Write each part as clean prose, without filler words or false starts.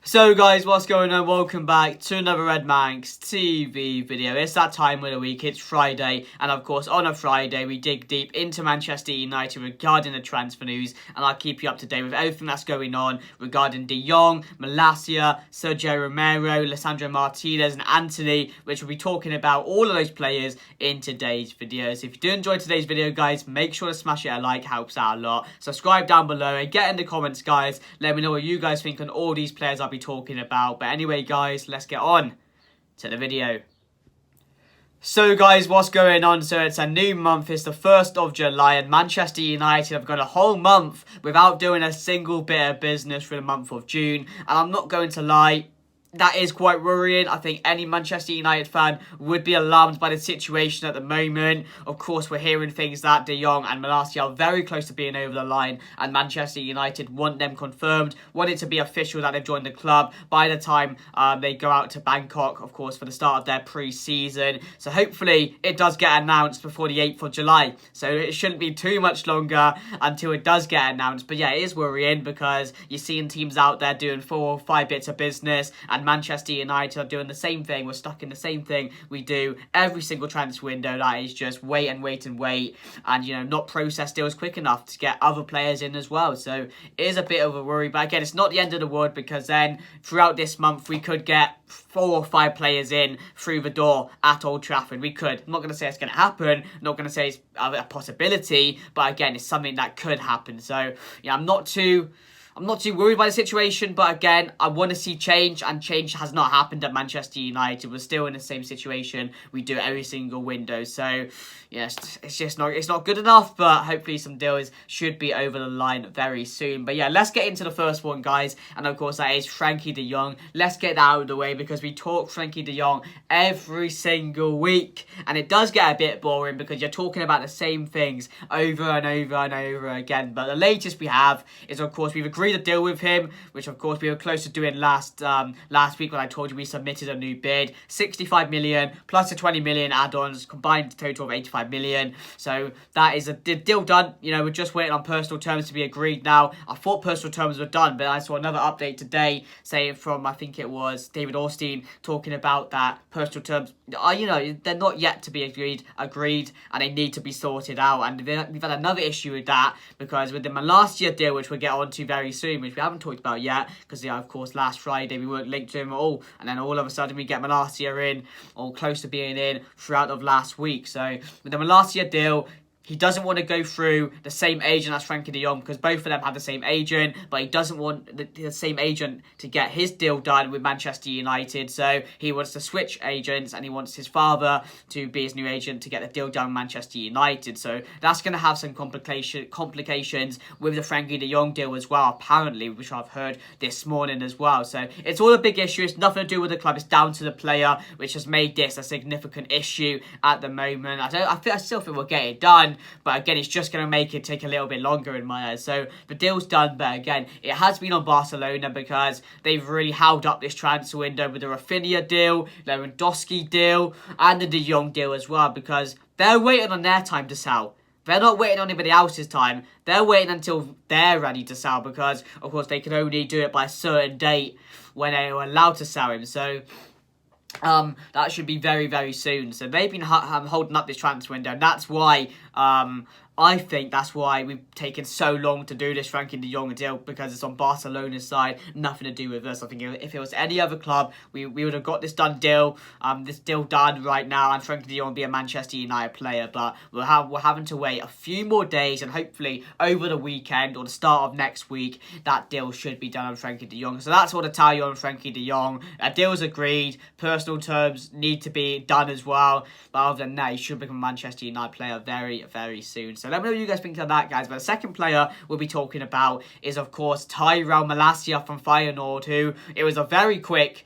So guys, what's going on? Welcome back to another Red Manx TV video. It's that time of the week, it's Friday, and of course on a Friday we dig deep into Manchester United regarding the transfer news, and I'll keep you up to date with everything that's going on regarding Jong, Malacia, Sergio Romero, Lisandro Martinez and Anthony, which we'll be talking about all of those players in today's video. So if you do enjoy today's video guys, make sure to smash it a like, helps out a lot. Subscribe down below and get in the comments guys, let me know what you guys think on all these players I'll be talking about. But anyway guys, let's get on to the video. So guys, what's going on? So it's a new month, it's the 1st of July and Manchester United have gone a whole month without doing a single bit of business for the month of June, and I'm not going to lie, that is quite worrying. I think any Manchester United fan would be alarmed by the situation at the moment. Of course, we're hearing things that De Jong and Malacia are very close to being over the line, and Manchester United want them confirmed, want it to be official that they've joined the club by the time they go out to Bangkok, of course, for the start of their pre-season. So hopefully it does get announced before the 8th of July. So it shouldn't be too much longer until it does get announced. But yeah, it is worrying because you're seeing teams out there doing 4 or 5 bits of business, and Manchester United are doing the same thing. We're stuck in the same thing we do every single transfer window. That is just wait and wait and wait, and you know, not process deals quick enough to get other players in as well. So it is a bit of a worry, but again, it's not the end of the world, because then throughout this month we could get 4 or 5 players in through the door at Old Trafford. We could. I'm not going to say it's going to happen, I'm not going to say it's a possibility, but again, it's something that could happen. So yeah, I'm not too worried by the situation, but again, I want to see change, and change has not happened at Manchester United. We're still in the same situation we do every single window. So, yes, it's not good enough, but hopefully some deals should be over the line very soon. But yeah, let's get into the first one, guys, and of course that is Frenkie de Jong. Let's get that out of the way, because we talk Frenkie de Jong every single week, and it does get a bit boring because you're talking about the same things over and over and over again. But the latest we have is, of course, we've agreed a deal with him, which of course we were close to doing last week when I told you we submitted a new bid. 65 million plus a 20 million add-ons, combined total of 85 million. So that is a deal done. You know, we're just waiting on personal terms to be agreed now. I thought personal terms were done, but I saw another update today saying from, I think it was David Ornstein, talking about that personal terms, you know, they're not yet to be agreed, and they need to be sorted out. And we've had another issue with that, because with the Malacia deal, which we'll get on to very soon, which we haven't talked about yet, because yeah, of course last Friday we weren't linked to him at all, and then all of a sudden we get Malacia in, or close to being in, throughout of last week. So with the Malacia deal, he doesn't want to go through the same agent as Frenkie de Jong, because both of them have the same agent, but he doesn't want the same agent to get his deal done with Manchester United. So he wants to switch agents, and he wants his father to be his new agent to get the deal done with Manchester United. So that's going to have some complications with the Frenkie de Jong deal as well, apparently, which I've heard this morning as well. So it's all a big issue. It's nothing to do with the club. It's down to the player, which has made this a significant issue at the moment. I still think we'll get it done, but again, it's just going to make it take a little bit longer in my eyes. So the deal's done, but again, it has been on Barcelona, because they've really held up this transfer window with the Rafinha deal, Lewandowski deal, and the De Jong deal as well, because they're waiting on their time to sell. They're not waiting on anybody else's time. They're waiting until they're ready to sell, because, of course, they can only do it by a certain date when they are allowed to sell him. So that should be very, very soon. So they've been holding up this transfer window, and that's why I think that's why we've taken so long to do this Frenkie de Jong deal, because it's on Barcelona's side, nothing to do with us. I think if it was any other club, we would have got this done this deal done right now, and Frenkie de Jong would be a Manchester United player. But we're having to wait a few more days, and hopefully over the weekend or the start of next week, that deal should be done on Frenkie de Jong. So that's what I tell you on Frenkie de Jong. A deal's agreed, personal terms need to be done as well. But other than that, he should become a Manchester United player very, very soon. So let me know what you guys think of that, guys. But the second player we'll be talking about is, of course, Tyrell Malacia from Feyenoord, who it was a very quick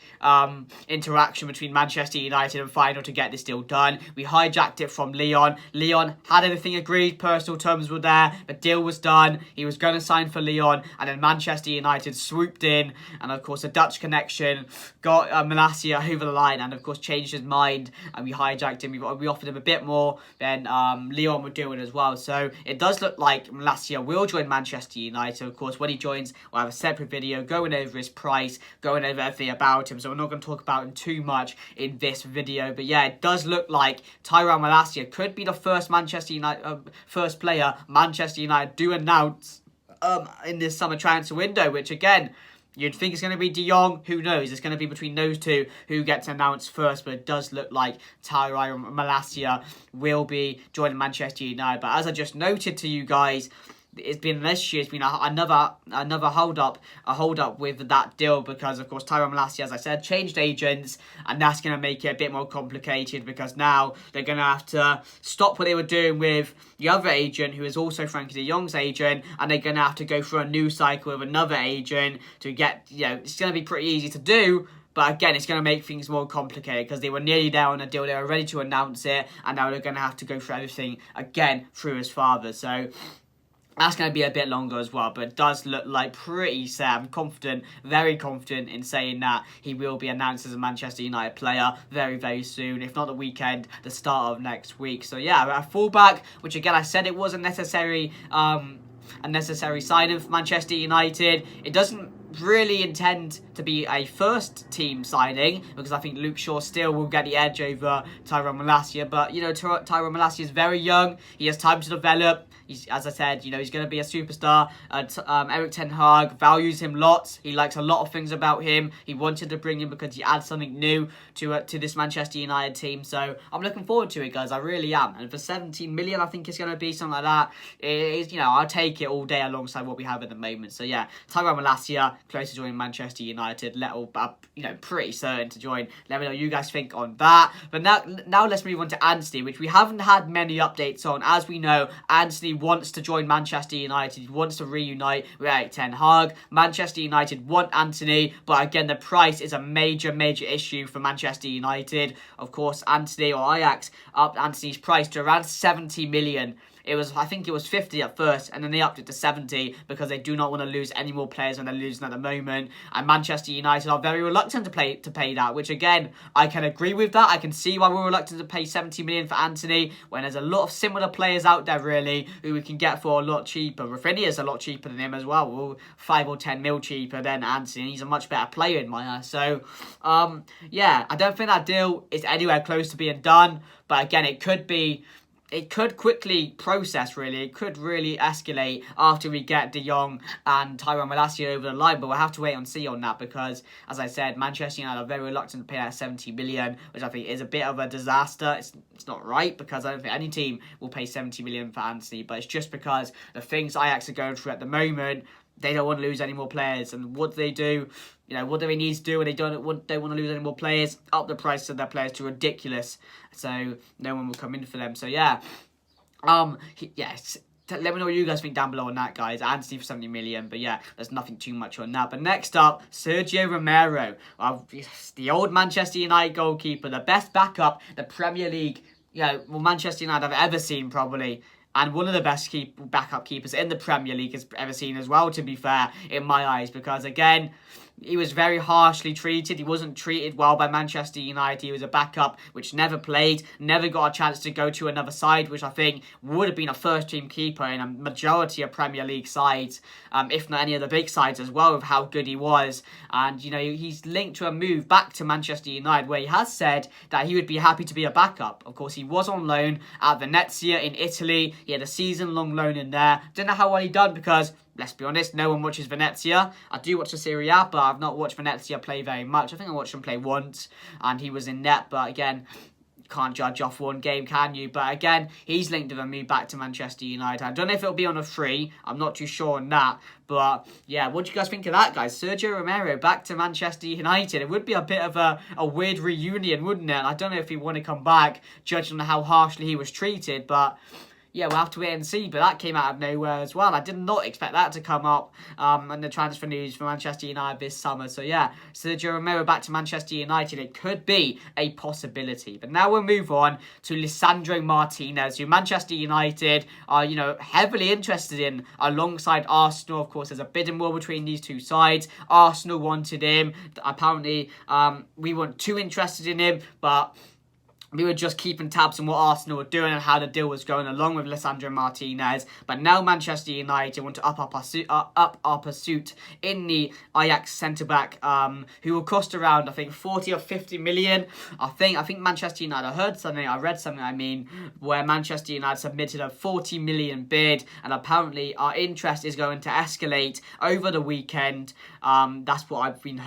interaction between Manchester United and Feyenoord to get this deal done. We hijacked it from Lyon. Lyon had everything agreed, personal terms were there, the deal was done, he was going to sign for Lyon, and then Manchester United swooped in, and of course a Dutch connection got Malacia over the line, and of course changed his mind, and we hijacked him. We offered him a bit more than Lyon were doing as well. So So it does look like Malacia will join Manchester United. Of course, when he joins, we'll have a separate video going over his price, going over everything about him. So we're not going to talk about him too much in this video. But yeah, it does look like Tyrone Malacia could be the first first player Manchester United do announce in this summer transfer window, which again, you'd think it's going to be Jong. Who knows? It's going to be between those two who gets announced first. But it does look like Tyrone Malacia will be joining Manchester United. But as I just noted to you guys, it's been this year. It's been another hold up with that deal because, of course, Tyrone Malacia, as I said, changed agents, and that's going to make it a bit more complicated because now they're going to have to stop what they were doing with the other agent, who is also Frankie de Jong's agent, and they're going to have to go through a new cycle with another agent to get. It's going to be pretty easy to do. But again, it's going to make things more complicated because they were nearly there on a deal. They were ready to announce it, and now they're going to have to go through everything again through his father. So that's going to be a bit longer as well, but it does look like pretty set. I'm confident, very confident in saying that he will be announced as a Manchester United player very, very soon. If not the weekend, the start of next week. So yeah, a fullback, which again, I said it was a necessary signing for Manchester United. It doesn't really intend to be a first team signing because I think Luke Shaw still will get the edge over Tyrone Malacia, but Tyrone Malacia is very young. He has time to develop. As I said, he's going to be a superstar. Erik ten Hag values him lots. He likes a lot of things about him. He wanted to bring him because he adds something new to this Manchester United team. So I'm looking forward to it, guys. I really am. And for 17 million, I think it's going to be something like that. I'll take it all day alongside what we have at the moment. So yeah, Tyrone Malacia close to joining Manchester United. Pretty certain to join. Let me know what you guys think on that. But now let's move on to Anthony, which we haven't had many updates on. As we know, Anthony wants to join Manchester United. He wants to reunite with Erik ten Hag. Manchester United want Anthony, but again, the price is a major issue for Manchester United. Of course, Anthony or Ajax upped Anthony's price to around 70 million. I think it was 50 at first, and then they upped it to 70 because they do not want to lose any more players when they're losing at the moment. And Manchester United are very reluctant to pay that, which again, I can agree with that. I can see why we're reluctant to pay 70 million for Anthony when there's a lot of similar players out there, really, who we can get for a lot cheaper. Rafinha is a lot cheaper than him as well, 5 or 10 mil cheaper than Anthony. He's a much better player in my eyes. So, yeah, I don't think that deal is anywhere close to being done. But again, it could quickly process, really. It could really escalate after we get De Jong and Tyrone Malacia over the line. But we'll have to wait and see on that because, as I said, Manchester United are very reluctant to pay that 70 million, which I think is a bit of a disaster. It's not right because I don't think any team will pay 70 million for Anthony. But it's just because the things Ajax are going through at the moment, they don't want to lose any more players. And what do? What do they need to do when they don't want to lose any more players? Up the price of their players to ridiculous. So no one will come in for them. So yeah. Yes. Let me know what you guys think down below on that, guys. Anthony for 70 million. But yeah, there's nothing too much on that. But next up, Sergio Romero. The old Manchester United goalkeeper. The best backup the Premier League, Manchester United have ever seen, probably. And one of the best backup keepers in the Premier League has ever seen as well, to be fair, in my eyes. Because, again, he was very harshly treated. He wasn't treated well by Manchester United. He was a backup which never played, never got a chance to go to another side, which I think would have been a first-team keeper in a majority of Premier League sides, if not any of the big sides as well, with how good he was. And, he's linked to a move back to Manchester United, where he has said that he would be happy to be a backup. Of course, he was on loan at Venezia in Italy. He had a season-long loan in there. Don't know how well he done because, let's be honest, no one watches Venezia. I do watch the Serie A, but I've not watched Venezia play very much. I think I watched him play once, and he was in net. But again, you can't judge off one game, can you? But again, he's linked with a move back to Manchester United. I don't know if it'll be on a free. I'm not too sure on that. But yeah, what do you guys think of that, guys? Sergio Romero back to Manchester United. It would be a bit of a weird reunion, wouldn't it? I don't know if he want to come back, judging on how harshly he was treated, but yeah, we'll have to wait and see. But that came out of nowhere as well. I did not expect that to come up in the transfer news for Manchester United this summer. So yeah, Sergio Romero back to Manchester United. It could be a possibility. But now we'll move on to Lisandro Martinez, who Manchester United are, heavily interested in alongside Arsenal. Of course, there's a bidding war between these two sides. Arsenal wanted him. Apparently, we weren't too interested in him, but we were just keeping tabs on what Arsenal were doing and how the deal was going along with Lisandro Martinez. But now Manchester United want to up our pursuit in the Ajax centre-back, who will cost around, I think, 40 or 50 million. I think Manchester United, I read something, where Manchester United submitted a 40 million bid, and apparently our interest is going to escalate over the weekend. That's what I've been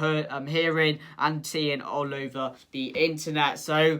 hearing and seeing all over the internet. So,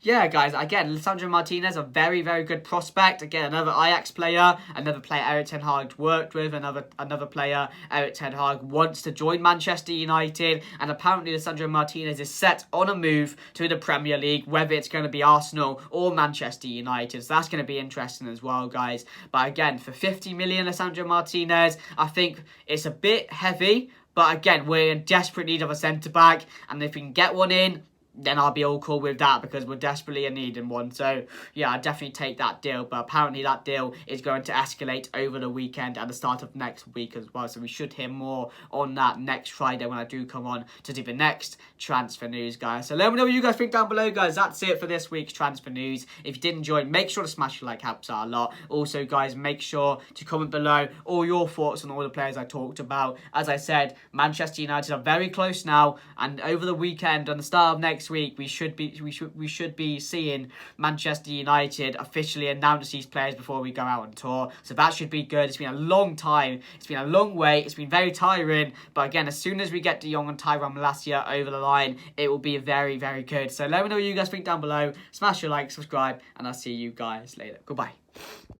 yeah, guys, again, Lisandro Martinez, a very, very good prospect. Again, another Ajax player, another player Erik ten Hag worked with, another player Erik ten Hag wants to join Manchester United. And apparently Lisandro Martinez is set on a move to the Premier League, whether it's going to be Arsenal or Manchester United. So that's going to be interesting as well, guys. But again, for 50 million, Lisandro Martinez, I think it's a bit heavy. But again, we're in desperate need of a centre-back. And if we can get one in, then I'll be all cool with that, because we're desperately in need of one. So, yeah, I'd definitely take that deal. But apparently that deal is going to escalate over the weekend at the start of next week as well. So we should hear more on that next Friday when I do come on to do the next transfer news, guys. So let me know what you guys think down below, guys. That's it for this week's transfer news. If you did enjoy, make sure to smash the like, helps out a lot. Also, guys, make sure to comment below all your thoughts on all the players I talked about. As I said, Manchester United are very close now, and over the weekend, on the start of next week, we should be seeing Manchester United officially announce these players before we go out on tour. So that should be good. It's been a long time. It's been a long wait. It's been very tiring. But again, as soon as we get Jong and Malacia over the line, it will be very, very good. So let me know what you guys think down below. Smash your like, subscribe, and I'll see you guys later. Goodbye.